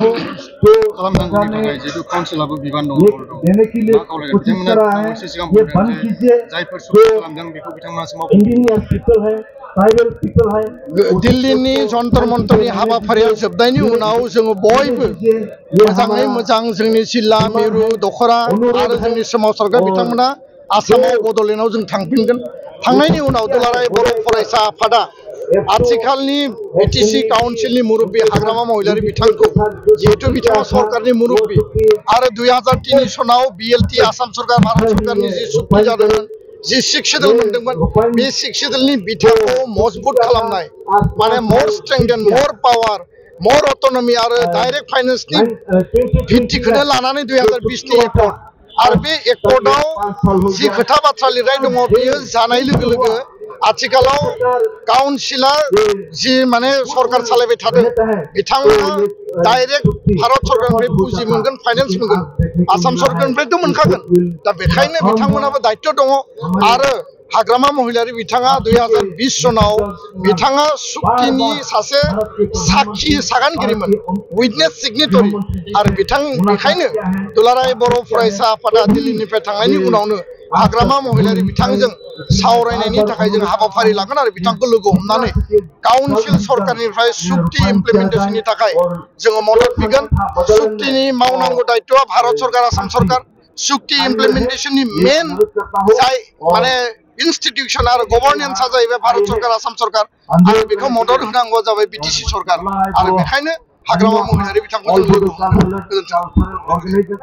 खालामनांगौनि थाखाय जिहेतु काउन्सिलाबो बिबान दङ मा खावलायगोन बिथांमोना मोनसे सिगां बुंदों जे जायफोर सुबुं खालामदों बेखौ बिथांमोनासो दिल्लीनि जन्तर मन्तरनि हाबाफारिया जोबनायनि उनाव जोङो बयबो मोजाङै मोजां जोंनि जिल्ला मिरु दखरा आरो जोंनि सोमावसारग्रा बिथांमोना आसामाव बड'लेण्डआव जों थांफिनगोन। थांनायनि उनाव दुलाराय बर' फरायसा आफादा आथिखालनि बिटिसि काउन्सिलनि मुरब्बी हाग्रामा महिलारि बिथांखौ जिहेतु बिथाङा सरकारनि मुरब्बी आरो 2003 सनाव बिएलटि आसाम सरकार भारत सरकारनि जि सुक्ति जादोंमोन जि सिक्स शेड्यूल मोनदोंमोन बे सिक्स शेड्यूलनि बिथाखौ मजबुत खालामनाय माने मोर स्ट्रेंथेन मोर पावार मोर अट'नमी आरो डाइरेक्ट फाइनेन्सनि भित्तिखौनो लानानै 2020 नि एकर्ड आरो बे एकर्डआव जि खोथा बाथ्रा लिरनाय दङ बेयो जानाय लोगो लोगो आथिखालाव काउन्सिला जि माने सरकार सालायबाय थादों बिथांमोना डाइरेक्ट भारत सरकारनिफ्राय पुँजी मोनगोन फाइनेन्स मोनगोन आसाम सरकारनिफ्रायथ' मोनखागोन दा बेखायनो बिथांमोनाबो दायित्व दङ आरो हाग्रामा महिलारि बिथाङा 2020 सनाव बिथाङा सुक्तिनि सासे साखि सागानगिरिमोन उइटनेस सिगनेटरि आरो बेखायनो दुलाराय बर' फरायसा आफादा दिल्लीनिफ्राय थांनायनि उनावनो हाग्रामा महिलारि बिथांजों सावरायनायनि थाखाय जों हाबाफारि लागोन आरो बिथांखौ लोगो हमनानै काउन्सिल सरकारनिफ्राय सुक्ति इमप्लिमेन्टेसननि थाखाय जोङो मदद बिगोन। सुक्तिनि मावनांगौ दायित्वआ भारत सरकार आसाम सरकार सुक्ति इमप्लिमेन्टेसननि मेन जाय माने इन्स्टिट्यूशन आरो गभर्नेन्सआ जाहैबाय भारत सरकार आसाम सरकार आरो बेखौ मदद होनांगौआ जाबाय बिटिसि सरकार आरो बेखायनो हाग्रामा महिलारि बिथांखौ जों लोगो हमगोन। गोजोन्थों।